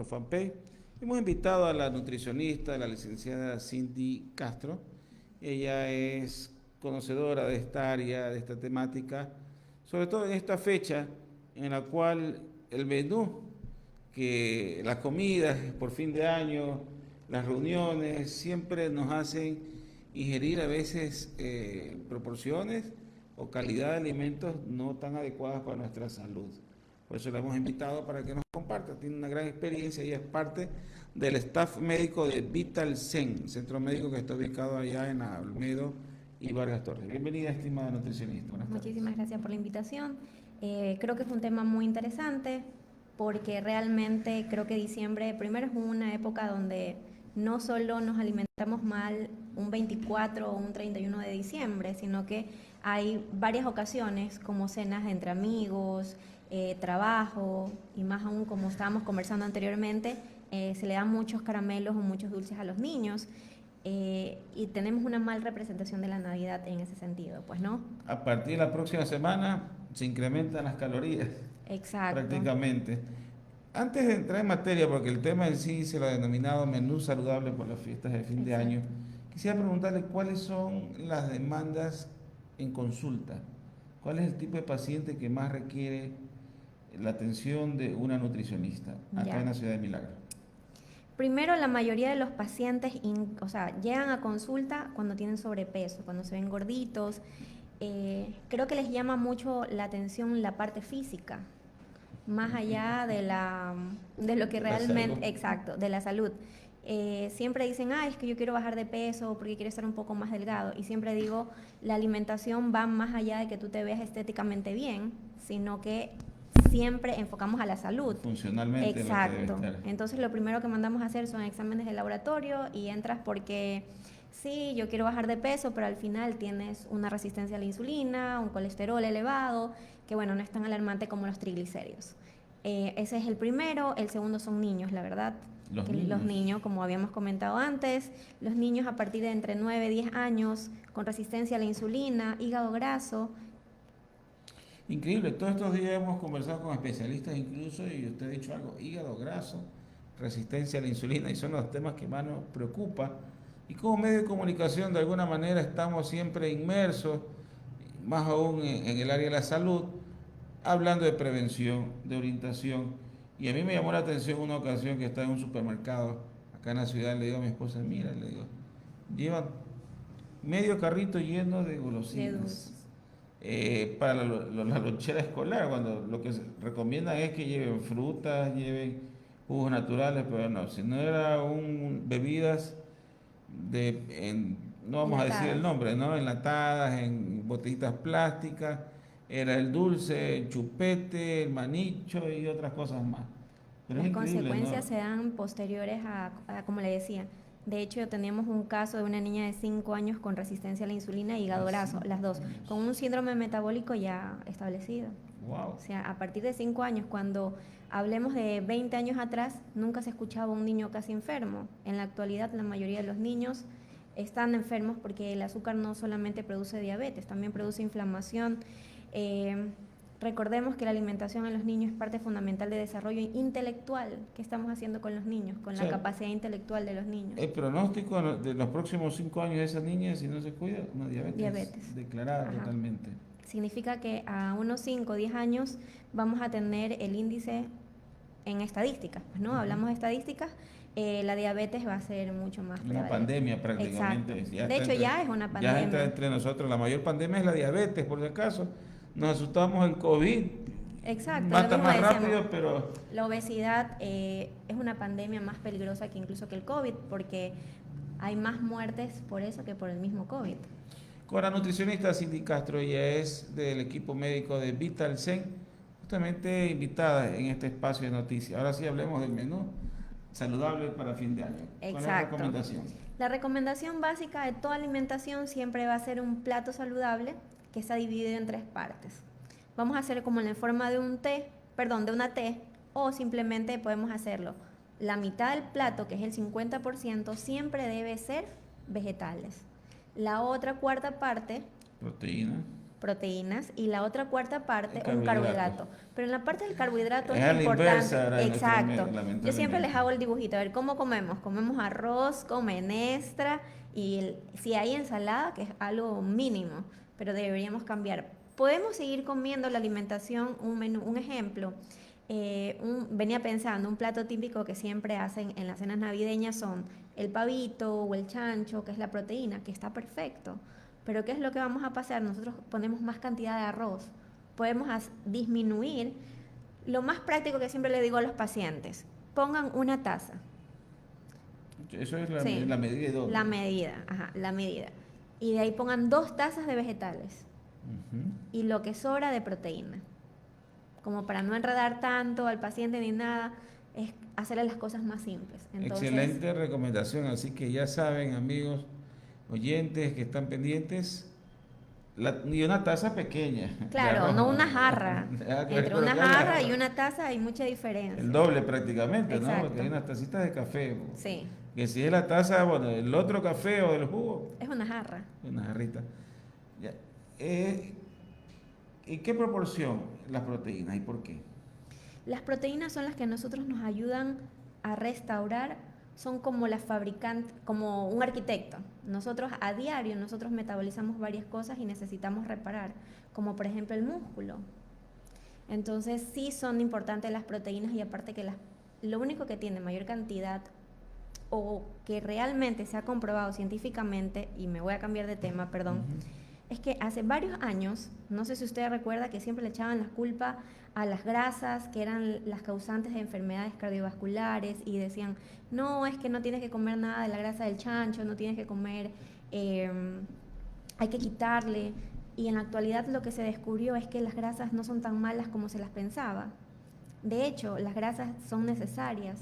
fanpage. Hemos invitado a la nutricionista, la licenciada Cindy Castro. Ella es conocedora de esta área, de esta temática, sobre todo en esta fecha en la cual el menú, que las comidas por fin de año, las reuniones, siempre nos hacen ingerir a veces proporciones o calidad de alimentos no tan adecuadas para nuestra salud. Por eso la hemos invitado para que nos comparta. Tiene una gran experiencia y es parte del staff médico de Vital Zen, centro médico que está ubicado allá en Olmedo y Vargas Torres. Bienvenida, estimada nutricionista. Buenas tardes. Muchísimas gracias por la invitación. Creo que es un tema muy interesante porque realmente creo que diciembre, primero, es una época donde no solo nos alimentamos mal un 24 o un 31 de diciembre, sino que hay varias ocasiones como cenas entre amigos, trabajo y más aún como estábamos conversando anteriormente, se le dan muchos caramelos o muchos dulces a los niños. Y tenemos una mal representación de la Navidad en ese sentido, pues, ¿no? A partir de la próxima semana se incrementan las calorías. Exacto. Prácticamente. Antes de entrar en materia, porque el tema en sí se lo ha denominado menú saludable por las fiestas de fin de año, quisiera preguntarle cuáles son las demandas en consulta. ¿Cuál es el tipo de paciente que más requiere la atención de una nutricionista acá en la ciudad de Milagro? Primero, la mayoría de los pacientes, llegan a consulta cuando tienen sobrepeso, cuando se ven gorditos. Creo que les llama mucho la atención la parte física, más allá de lo que realmente, exacto, de la salud. Siempre dicen, es que yo quiero bajar de peso porque quiero estar un poco más delgado. Y siempre digo, la alimentación va más allá de que tú te veas estéticamente bien, sino que siempre enfocamos a la salud. Funcionalmente. Exacto. Entonces lo primero que mandamos a hacer son exámenes de laboratorio y entras porque sí, yo quiero bajar de peso, pero al final tienes una resistencia a la insulina, un colesterol elevado, que bueno, no es tan alarmante como los triglicéridos. Ese es el primero. El segundo son niños, la verdad. Los niños, como habíamos comentado antes, los niños a partir de entre 9 y 10 años con resistencia a la insulina, hígado graso. Increíble, todos estos días hemos conversado con especialistas incluso y usted ha dicho algo, hígado graso, resistencia a la insulina, y son los temas que más nos preocupan. Y como medio de comunicación de alguna manera estamos siempre inmersos, más aún en el área de la salud, hablando de prevención, de orientación. Y a mí me llamó la atención una ocasión que estaba en un supermercado acá en la ciudad, le digo a mi esposa, mira, le digo, llevan medio carrito lleno de golosinas. Para la lonchera escolar, cuando lo que se recomiendan es que lleven frutas, lleven jugos naturales, pero no, si no era bebidas no vamos a decir el nombre, ¿no? Enlatadas, en botellitas plásticas, era el dulce, el chupete, el manicho y otras cosas más. Pero las consecuencias, ¿no?, se dan posteriores como le decía. De hecho, teníamos un caso de una niña de 5 años con resistencia a la insulina y hígado graso, las dos, con un síndrome metabólico ya establecido. Wow. O sea, a partir de 5 años, cuando hablemos de 20 años atrás, nunca se escuchaba un niño casi enfermo. En la actualidad, la mayoría de los niños están enfermos porque el azúcar no solamente produce diabetes, también produce inflamación. Recordemos que la alimentación en los niños es parte fundamental de desarrollo intelectual. ¿Qué estamos haciendo con los niños? Con la capacidad intelectual de los niños. El pronóstico de los próximos 5 años de esas niñas, si no se cuida, una diabetes. Declarada. Ajá. Totalmente. Significa que a unos 5 o 10 años vamos a tener el índice en estadísticas, ¿no? Uh-huh. Hablamos de estadísticas, la diabetes va a ser mucho más una prevalente. Pandemia prácticamente. De hecho, ya es una pandemia. Ya entra entre nosotros. La mayor pandemia es la diabetes, por si acaso. Nos asustamos el COVID. Exacto. Mata más rápido, pero... La obesidad es una pandemia más peligrosa que incluso que el COVID, porque hay más muertes por eso que por el mismo COVID. Con la nutricionista Cindy Castro, ella es del equipo médico de Vital Zen, justamente invitada en este espacio de noticias. Ahora sí hablemos del menú saludable para fin de año. Exacto. ¿Cuál es la recomendación? La recomendación básica de toda alimentación siempre va a ser un plato saludable que está dividido en 3 partes. Vamos a hacer como en la forma de de una T, o simplemente podemos hacerlo. La mitad del plato, que es el 50%, siempre debe ser vegetales. La otra cuarta parte, proteínas y la otra cuarta parte El un carbohidrato. carbohidrato. Pero en la parte del carbohidrato Es es a la importante. inversa, ahora, Exacto. Yo lamentablemente. siempre les hago el dibujito, a ver cómo comemos. Comemos arroz con menestra y si hay ensalada, que es algo mínimo, pero deberíamos cambiar. Podemos seguir comiendo la alimentación, un menú, un ejemplo. Venía pensando, un plato típico que siempre hacen en las cenas navideñas son el pavito o el chancho, que es la proteína, que está perfecto. Pero ¿qué es lo que vamos a pasar? Nosotros ponemos más cantidad de arroz. Podemos disminuir. Lo más práctico que siempre le digo a los pacientes, pongan una taza. Eso es Sí, la medida de la medida, ajá, la medida. Y de ahí pongan 2 tazas de vegetales Ujú. y lo que sobra de proteína. Como para no enredar tanto al paciente ni nada, es hacerle las cosas más simples. Entonces, Excelente recomendación, así que ya saben, amigos oyentes que están pendientes, y una taza pequeña de claro, arroz, no una jarra. Entre pero una claro, jarra y una taza hay mucha diferencia. el doble prácticamente, ¿no? Exacto. Porque hay unas tacitas de café, Sí, que si es la taza, bueno, el otro café o del jugo, es una jarra. una jarrita. Ya. ¿En qué proporción las proteínas y por qué? Las proteínas son las que a nosotros nos ayudan a restaurar, son como las fabricantes, como un arquitecto. Nosotros a diario, nosotros metabolizamos varias cosas y necesitamos reparar, como por ejemplo el músculo. Entonces sí son importantes las proteínas y aparte que lo único que tiene mayor cantidad o que realmente se ha comprobado científicamente, y me voy a cambiar de tema, perdón, es que hace varios años, no sé si usted recuerda que siempre le echaban la culpa a las grasas, que eran las causantes de enfermedades cardiovasculares, y decían, no, es que no tienes que comer nada de la grasa del chancho, no tienes que comer, hay que quitarle. Y en la actualidad lo que se descubrió es que las grasas no son tan malas como se las pensaba. De hecho, las grasas son necesarias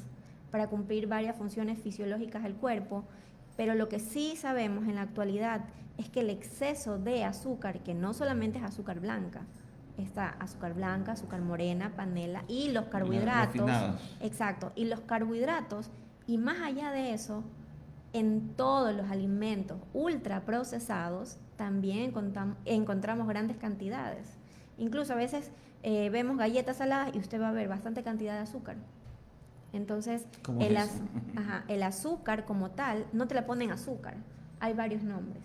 para cumplir varias funciones fisiológicas del cuerpo, pero lo que sí sabemos en la actualidad es que el exceso de azúcar, que no solamente es azúcar blanca, está azúcar blanca, azúcar morena, panela y los carbohidratos. Refinados. Exacto, y los carbohidratos, y más allá de eso, en todos los alimentos ultraprocesados también encontramos grandes cantidades. Incluso a veces vemos galletas saladas y usted va a ver bastante cantidad de azúcar. Entonces, el azúcar como tal, no te le ponen azúcar, hay varios nombres.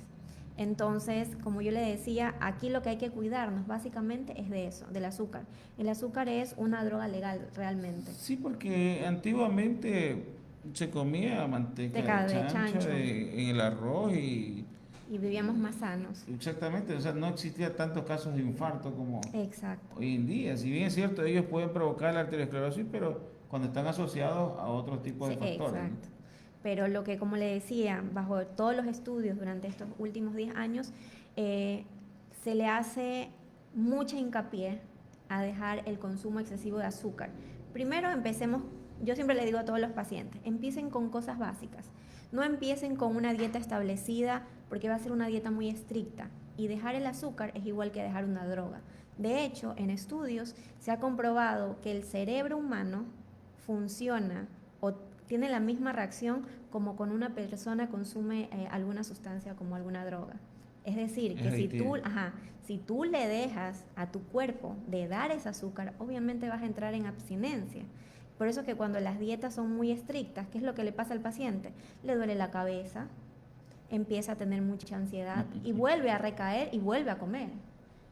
Entonces, como yo le decía, aquí lo que hay que cuidarnos básicamente es de eso, del azúcar. El azúcar es una droga legal realmente. Sí, porque antiguamente se comía manteca de chancho en el arroz y vivíamos más sanos. exactamente, o sea, no existía tantos casos de infarto como Exacto. hoy en día. Si bien es cierto, ellos pueden provocar la arteriosclerosis, pero cuando están asociados a otros tipos de factores. Exacto. Pero lo que, como le decía, bajo todos los estudios durante estos últimos 10 años, se le hace mucha hincapié a dejar el consumo excesivo de azúcar. Primero empecemos, yo siempre le digo a todos los pacientes, empiecen con cosas básicas. No empiecen con una dieta establecida porque va a ser una dieta muy estricta. Y dejar el azúcar es igual que dejar una droga. De hecho, en estudios se ha comprobado que el cerebro humano funciona o tiene la misma reacción como cuando una persona consume alguna sustancia como alguna droga. Es decir, que si tú le dejas a tu cuerpo de dar ese azúcar, obviamente vas a entrar en abstinencia. Por eso que cuando las dietas son muy estrictas, ¿qué es lo que le pasa al paciente? Le duele la cabeza, empieza a tener mucha ansiedad y vuelve a recaer y vuelve a comer.